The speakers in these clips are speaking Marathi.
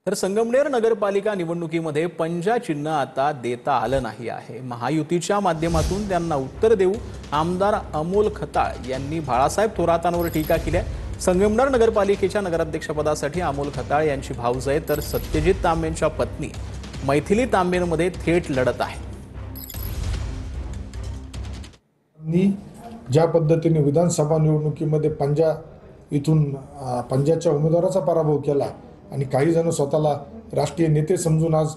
तर संगमनेर नगरपालिका निवडणुकीमध्ये पंजा चिन्ह आता देता आलं नाही आहे। महायुतीच्या माध्यमातून त्यांना उत्तर देऊ आमदार अमोल खताळ यांनी बाळासाहेब थोरातांवर टीका केली आहे। संगमनेर नगरपालिकेच्या नगराध्यक्षपदासाठी अमोल खताळ यांची भाऊजाई तर सत्यजित तांबेंच्या पत्नी मैथिली तांबेंमध्ये थेट लढत आहे। ज्या पद्धतीने विधानसभा निवडणुकीमध्ये पंजाच्या उमेदवाराचा पराभव केला आणि काही जण स्वतःला राष्ट्रीय नेते समजून आज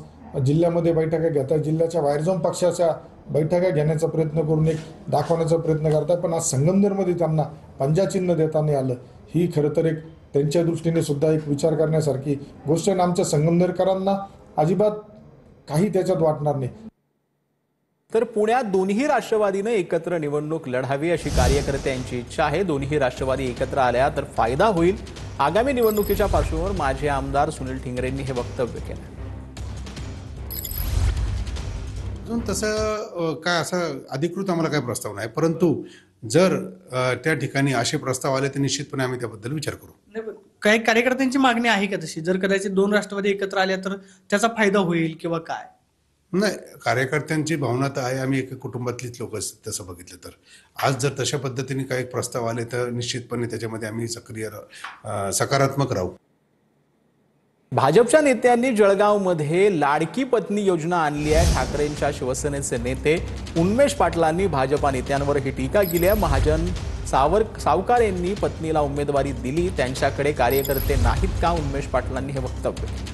जिल्ह्यामध्ये बैठका घेतात, जिल्ह्याच्या बाहेर जाऊन पक्षाच्या बैठका घेण्याचा प्रयत्न करून एक दाखवण्याचा प्रयत्न करतात। पण आज संगमनेरमध्ये त्यांना पंजा चिन्ह देता नाही आलं, ही खरं तर एक त्यांच्या दृष्टीने सुद्धा एक विचार करण्यासारखी गोष्ट आहे। आमच्या संगमनेरकरांना अजिबात काही त्याच्यात वाटणार नाही। तर पुण्यात दोन्ही राष्ट्रवादीने एकत्र निवडणूक लढावी अशी कार्यकर्त्यांची इच्छा आहे। दोन्ही राष्ट्रवादी एकत्र आल्या तर फायदा होईल। आगामी निवडणुकीच्या पार्श्वभूमीवर माजी आमदार सुनील ठिंगरेंनी हे वक्तव्य केलं। अजून तसं काय असं अधिकृत आम्हाला काय प्रस्ताव नाही, परंतु जर त्या ठिकाणी असे प्रस्ताव आले तर निश्चितपणे आम्ही त्याबद्दल विचार करू। काही कार्यकर्त्यांची मागणी आहे का तशी, जर कदाचित दोन राष्ट्रवादी एकत्र आल्या तर त्याचा फायदा होईल किंवा काय? नाही, कार्यकर्त्यांची भावना तर आहे, आम्ही एक कुटुंबातलीच लोक तसं बघितलं तर आज जर तशा पद्धतीने काही प्रस्ताव आले तर निश्चितपणे त्याच्यामध्ये आम्ही सक्रिय सकारात्मक राहू। भाजपच्या नेत्यांनी जळगावमध्ये लाडकी पत्नी योजना आणली आहे। ठाकरेंच्या शिवसेनेचे नेते उन्मेष पाटलांनी भाजपा नेत्यांवर ही टीका केली आहे। महाजन सावकार यांनी पत्नीला उमेदवारी दिली, त्यांच्याकडे कार्यकर्ते नाहीत का? उन्मेष पाटलांनी हे वक्तव्य केलं।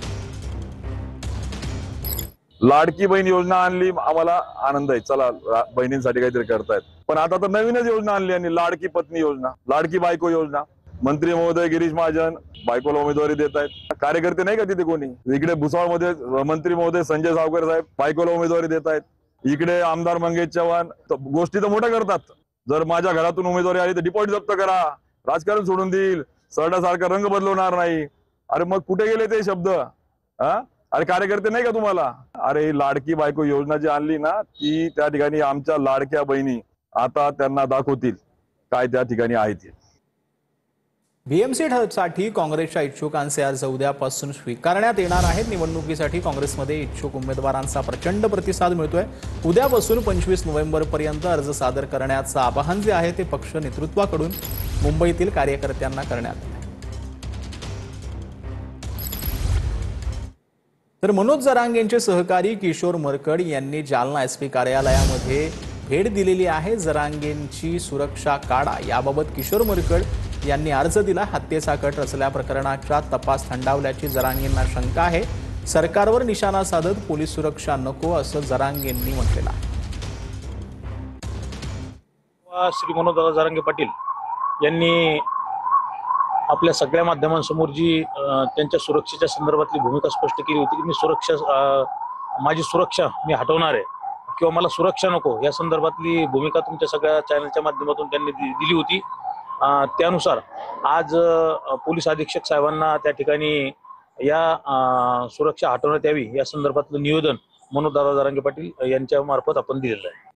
लाडकी बहीण योजना आणली, आम्हाला आनंद आहे, चला बहिणींसाठी काहीतरी करतायत। पण आता तर नवीनच योजना आणली आणि लाडकी पत्नी योजना, लाडकी बायको योजना। मंत्री महोदय गिरीश महाजन बायकोला उमेदवारी देत आहेत, कार्यकर्ते नाही का तिथे कोणी? इकडे भुसावळमध्ये मंत्री महोदय संजय सावकर साहेब बायकोला उमेदवारी देत आहेत, इकडे आमदार मंगेश चव्हाण गोष्टी तर मोठ्या करतात। जर माझ्या घरातून उमेदवारी आली तर डिपॉझिट जप्त करा, राजकारण सोडून देईल, सरडासारखा रंग बदलवणार नाही। अरे मग कुठे गेले ते शब्द? अरे कार्यकर्ते नाही का तुम्हाला? अरे लाडकी बायको योजना जी आणली ना, ती त्या ठिकाणी आमच्या लाडक्या बहिणी आता त्यांना दाखवतील काय त्या ठिकाणी आहे ते। बीएमसी साठी काँग्रेसच्या इच्छुकांचे अर्ज उद्यापासून स्वीकारण्यात येणार आहेत। निवडणुकीसाठी काँग्रेसमध्ये इच्छुक उमेदवारांचा प्रचंड प्रतिसाद मिळतोय। उद्यापासून 25 नोव्हेंबरपर्यंत अर्ज सादर करण्याचं आवाहन जे आहे ते पक्ष नेतृत्वाकडून मुंबईतील कार्यकर्त्यांना करण्यात आलं। तर मनोज जरांगेंचे सहकारी किशोर मरकड यांनी जालना एसपी कार्यालयामध्ये भेट दिलेली आहे। जरांगेंची सुरक्षा काढा याबाबत किशोर मरकड यांनी अर्ज दिला। हत्येचा कट रचल्या प्रकरणाचा तपास थंडावल्याची जरांगेंना शंका आहे। सरकारवर निशाणा साधत पोलीस सुरक्षा नको असं जरांगेंनी म्हटलेलं आहे। श्री मनोज जरांगे पाटील यांनी आपल्या सगळ्या माध्यमांसमोर जी त्यांच्या सुरक्षेच्या संदर्भातली भूमिका स्पष्ट केली होती की माझी सुरक्षा मी हटवणार आहे किंवा मला सुरक्षा नको, या संदर्भातली भूमिका तुमच्या सगळ्या चॅनलच्या माध्यमातून त्यांनी दिली होती। त्यानुसार आज पोलीस अधीक्षक साहेबांना त्या ठिकाणी या सुरक्षा हटवण्यात यावी या संदर्भातलं निवेदन मनोज जरांगे पाटील यांच्या मार्फत आपण दिलेलं आहे।